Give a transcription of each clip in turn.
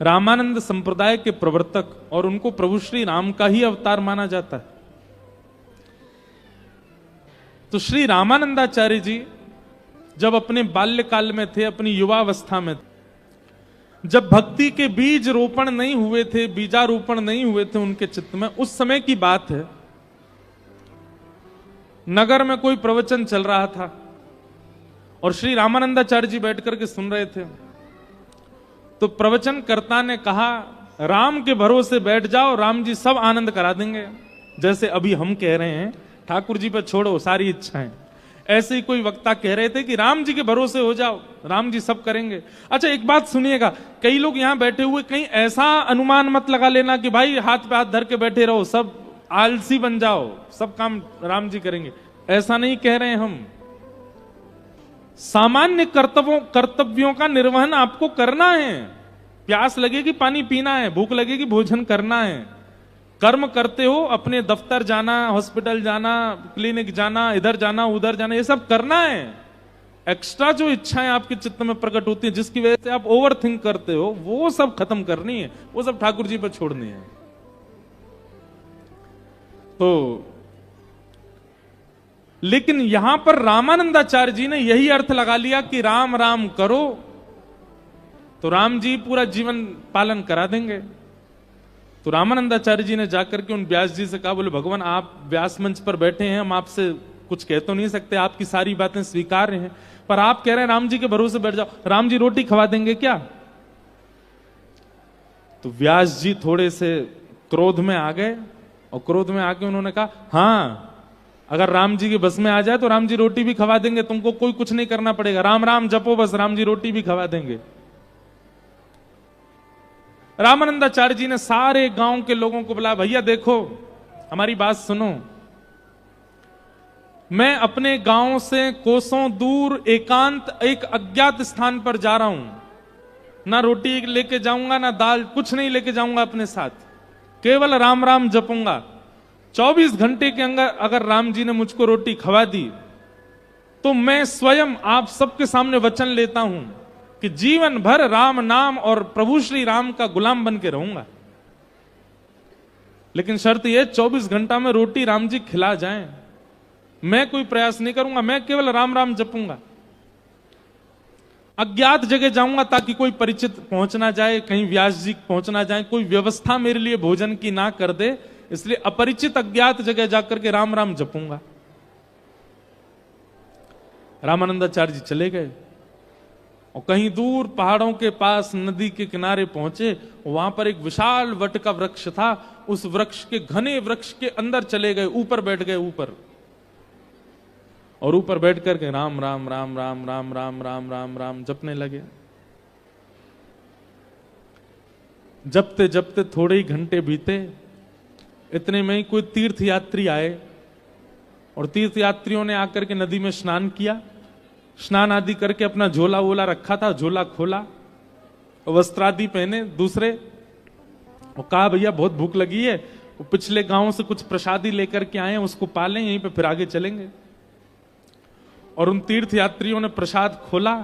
रामानंद संप्रदाय के प्रवर्तक और उनको प्रभु श्री राम का ही अवतार माना जाता है। तो श्री रामानंदाचार्य जी जब अपने बाल्यकाल में थे, अपनी युवावस्था में, जब भक्ति के बीज रोपण नहीं हुए थे, बीजारोपण नहीं हुए थे उनके चित्त में, उस समय की बात है। नगर में कोई प्रवचन चल रहा था और श्री रामानंदाचार्य जी बैठ करके सुन रहे थे। तो प्रवचनकर्ता ने कहा, राम के भरोसे बैठ जाओ, राम जी सब आनंद करा देंगे। जैसे अभी हम कह रहे हैं ठाकुर जी पर छोड़ो सारी इच्छाएं, ऐसे ही कोई वक्ता कह रहे थे कि राम जी के भरोसे हो जाओ, राम जी सब करेंगे। अच्छा एक बात सुनिएगा, कई लोग यहां बैठे हुए कहीं ऐसा अनुमान मत लगा लेना कि भाई हाथ पे हाथ धर के बैठे रहो, सब आलसी बन जाओ, सब काम राम जी करेंगे, ऐसा नहीं कह रहे हम। सामान्य कर्तव्यों का निर्वहन आपको करना है। प्यास लगेगी पानी पीना है, भूख लगेगी भोजन करना है। कर्म करते हो, अपने दफ्तर जाना, हॉस्पिटल जाना, क्लिनिक जाना, इधर जाना उधर जाना, ये सब करना है। एक्स्ट्रा जो इच्छाएं आपके चित्त में प्रकट होती है, जिसकी वजह से आप ओवर थिंक करते हो, वो सब खत्म करनी है, वो सब ठाकुर जी पर छोड़नी है। तो लेकिन यहां पर रामानंदाचार्य जी ने यही अर्थ लगा लिया कि राम राम करो तो राम जी पूरा जीवन पालन करा देंगे। तो रामानंदाचार्य जी ने जाकर के उन व्यास जी से कहा, बोले भगवान आप व्यास मंच पर बैठे हैं, हम आपसे कुछ कह तो नहीं सकते, आपकी सारी बातें स्वीकार्य हैं, पर आप कह रहे हैं राम जी के भरोसे बैठ जाओ, राम जी रोटी खवा देंगे क्या? तो व्यास जी थोड़े से क्रोध में आ गए और क्रोध में आके उन्होंने कहा, हाँ अगर राम जी के बस में आ जाए तो राम जी रोटी भी खवा देंगे, तुमको कोई कुछ नहीं करना पड़ेगा, राम राम जपो बस, राम जी रोटी भी खवा देंगे। रामानंदाचार्य जी ने सारे गांव के लोगों को बुलाया, भैया देखो हमारी बात सुनो, मैं अपने गांव से कोसों दूर एकांत एक अज्ञात स्थान पर जा रहा हूं, ना रोटी लेके जाऊंगा ना दाल, कुछ नहीं लेके जाऊंगा अपने साथ, केवल राम राम जपूंगा। 24 घंटे के अंदर अगर राम जी ने मुझको रोटी खवा दी तो मैं स्वयं आप सबके सामने वचन लेता हूं कि जीवन भर राम नाम और प्रभु श्री राम का गुलाम बन के रहूंगा। लेकिन शर्त यह 24 घंटा में रोटी राम जी खिला जाएं, मैं कोई प्रयास नहीं करूंगा, मैं केवल राम राम जपूंगा। अज्ञात जगह जाऊंगा ताकि कोई परिचित पहुंच ना जाए, कहीं व्यास जी पहुंच ना जाए, कोई व्यवस्था मेरे लिए भोजन की ना कर दे, इसलिए अपरिचित अज्ञात जगह जाकर के राम राम जपूंगा। रामानंदाचार्य जी चले गए और कहीं दूर पहाड़ों के पास नदी के किनारे पहुंचे, वहां पर एक विशाल वट का वृक्ष था, उस वृक्ष के घने वृक्ष के अंदर चले गए, ऊपर बैठ गए ऊपर, और ऊपर बैठ करके राम राम राम राम राम राम राम राम राम जपने लगे। जपते जपते थोड़े ही घंटे बीते, इतने में ही कोई तीर्थ यात्री आए और तीर्थ यात्रियों ने आकर के नदी में स्नान किया। स्नान आदि करके अपना झोला वोला रखा था, झोला खोला, वस्त्रादि पहने दूसरे, और कहा भैया बहुत भूख लगी है, वो पिछले गांव से कुछ प्रसादी लेकर के आए, उसको पालें, यहीं पे फिर आगे चलेंगे। और उन तीर्थ यात्रियों ने प्रसाद खोला,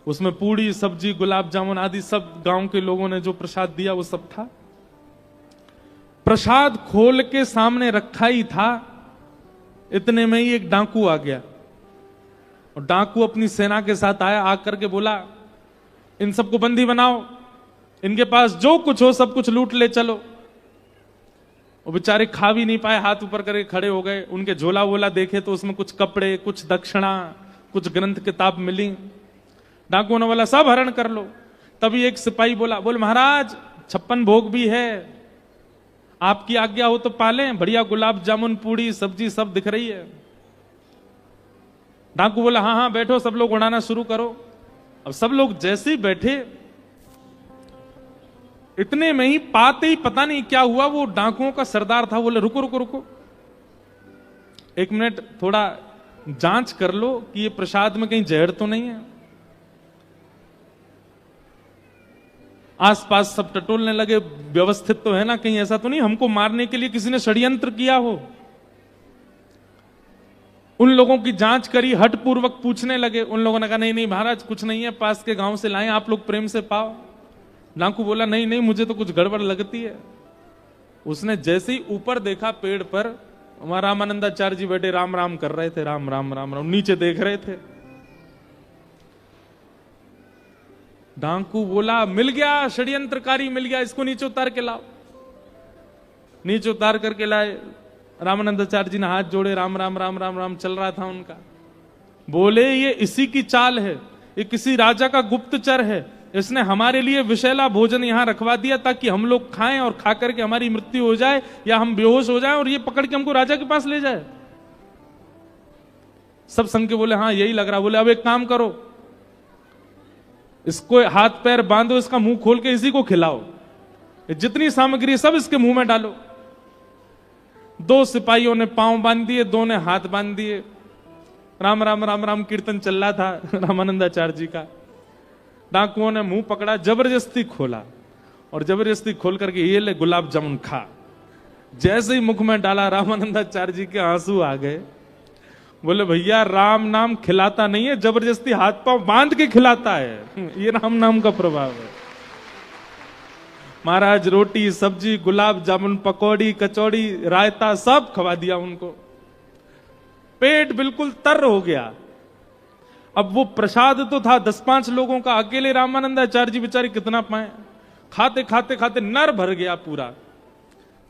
उसमें पूड़ी सब्जी गुलाब जामुन आदि सब गांव के लोगों ने जो प्रसाद दिया वो सब था। प्रसाद खोल के सामने रखा ही था, इतने में ही एक डाकू आ गया, और डाकू अपनी सेना के साथ आया, आकर के बोला इन सबको बंदी बनाओ, इनके पास जो कुछ हो सब कुछ लूट ले चलो। वो बेचारे खा भी नहीं पाए, हाथ ऊपर करके खड़े हो गए। उनके झोला वोला देखे तो उसमें कुछ कपड़े, कुछ दक्षिणा, कुछ ग्रंथ किताब मिली। डाकुओं ने बोला सब हरण कर लो। तभी एक सिपाही बोला, बोल महाराज 56 भोग भी है, आपकी आज्ञा हो तो पालें, बढ़िया गुलाब जामुन पूड़ी सब्जी सब दिख रही है। डाकू बोला हाँ हाँ बैठो, सब लोग उड़ाना शुरू करो। अब सब लोग जैसे ही बैठे, इतने में ही पाते ही पता नहीं क्या हुआ, वो डाकुओं का सरदार था, बोले रुको रुको रुको, 1 मिनट थोड़ा जांच कर लो कि ये प्रसाद में कहीं जहर तो नहीं है। आसपास सब टटोलने लगे, व्यवस्थित तो है ना, कहीं ऐसा तो नहीं हमको मारने के लिए किसी ने षड्यंत्र किया हो। उन लोगों की जांच करी, हट पूर्वक पूछने लगे। उन लोगों ने कहा नहीं नहीं महाराज कुछ नहीं है, पास के गांव से लाए, आप लोग प्रेम से पाओ। डाकू बोला नहीं नहीं, मुझे तो कुछ गड़बड़ लगती है। उसने जैसे ही ऊपर देखा पेड़ पर, वहां रामानंदाचार्य जी बैठे राम राम कर रहे थे, राम राम राम राम, नीचे देख रहे थे। डाकू बोला मिल गया, षड्यंत्रकारी मिल गया, इसको नीचे उतार के लाओ। नीचे उतार करके लाए। रामानंदाचार्य जी ने हाथ जोड़े, राम राम राम राम राम चल रहा था उनका। बोले ये इसी की चाल है, ये किसी राजा का गुप्तचर है, इसने हमारे लिए विषैला भोजन यहां रखवा दिया ताकि हम लोग खाएं और खा करके हमारी मृत्यु हो जाए या हम बेहोश हो जाएं और ये पकड़ के हमको राजा के पास ले जाए। सब संग के बोले हाँ यही लग रहा। बोले अब एक काम करो, इसको हाथ पैर बांधो, इसका मुंह खोल के इसी को खिलाओ, जितनी सामग्री सब इसके मुंह में डालो। 2 सिपाहियों ने पांव बांध दिए, 2 ने हाथ बांध दिए। राम राम राम राम कीर्तन चल रहा था रामानंदाचार्य जी का। डाकुओं ने मुंह पकड़ा, जबरदस्ती खोला और जबरदस्ती खोल करके ये ले गुलाब जामुन खा। जैसे ही मुख में डाला, रामानंदाचार्य जी के आंसू आ गए। बोले भैया राम नाम खिलाता नहीं है, जबरदस्ती हाथ पांव बांध के खिलाता है, ये राम नाम का प्रभाव है। महाराज रोटी सब्जी गुलाब जामुन पकौड़ी कचौड़ी रायता सब खवा दिया उनको। पेट बिल्कुल तर हो गया। अब वो प्रसाद तो था 10-5 लोगों का, अकेले रामानंदाचार्य जी बेचारे कितना पाए। खाते खाते खाते नर भर गया पूरा।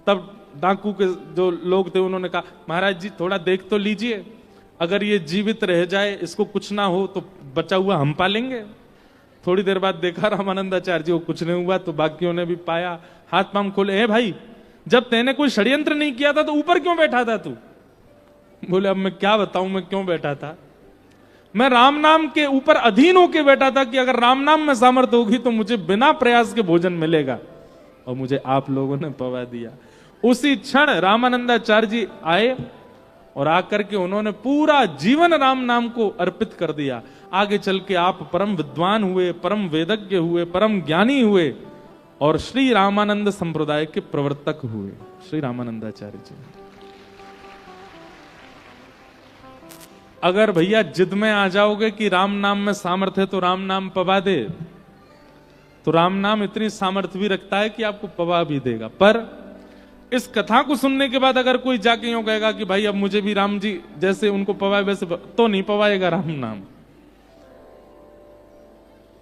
तब डाकू के जो लोग थे उन्होंने कहा महाराज जी थोड़ा देख तो लीजिए, अगर ये जीवित रह जाए, इसको कुछ ना हो तो बचा हुआ हम पालेंगे। थोड़ी देर बाद देखा रामानंदाचार्य जी को कुछ नहीं हुआ, तो बाकियों ने भी पाया। हाथ पांव खोले, हे भाई जब तेने कोई षड्यंत्र नहीं किया था तो ऊपर क्यों बैठा था तू? बोले अब मैं क्या बताऊं मैं क्यों बैठा था। मैं राम नाम के ऊपर अधीन होके बैठा था कि अगर राम नाम में सामर्थ्य होगी तो मुझे बिना प्रयास के भोजन मिलेगा, और मुझे आप लोगों ने पवा दिया। उसी क्षण रामानंदाचार्य जी आए और आकर के उन्होंने पूरा जीवन राम नाम को अर्पित कर दिया। आगे चल के आप परम विद्वान हुए, परम वेदज्ञ हुए, परम ज्ञानी हुए और श्री रामानंद संप्रदाय के प्रवर्तक हुए, श्री रामानंदाचार्य जी। अगर भैया जिद में आ जाओगे कि राम नाम में सामर्थ्य है तो राम नाम पवा दे, तो राम नाम इतनी सामर्थ्य भी रखता है कि आपको पवा भी देगा। पर इस कथा को सुनने के बाद अगर कोई जाके यूं कहेगा कि भाई अब मुझे भी राम जी जैसे उनको पवाए वैसे तो नहीं पवाएगा राम नाम।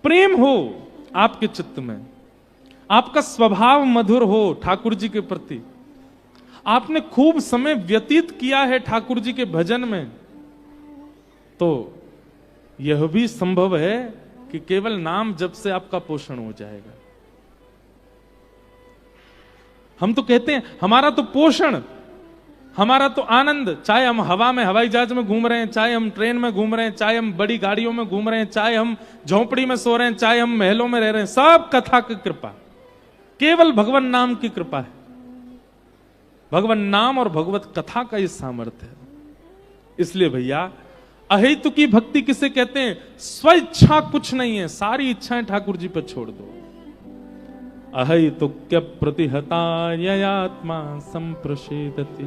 प्रेम हो आपके चित्त में, आपका स्वभाव मधुर हो ठाकुर जी के प्रति, आपने खूब समय व्यतीत किया है ठाकुर जी के भजन में, तो यह भी संभव है कि केवल नाम जप से आपका पोषण हो जाएगा। हम तो कहते हैं हमारा तो पोषण, हमारा तो आनंद, चाहे हम हवा में हवाई जहाज में घूम रहे हैं, चाहे हम ट्रेन में घूम रहे हैं, चाहे हम बड़ी गाड़ियों में घूम रहे हैं, चाहे हम झोंपड़ी में सो रहे हैं, चाहे हम महलों में रह रहे हैं, सब कथा की कृपा, केवल भगवान नाम की कृपा है। भगवान नाम और भगवत कथा का ये सामर्थ्य है। इसलिए भैया अहेतु की भक्ति किसे कहते हैं? स्वेच्छा कुछ नहीं है, सारी इच्छाएं ठाकुर जी पर छोड़ दो। अहेतुक्य प्रतिहता ययात्मा संप्रसेदति।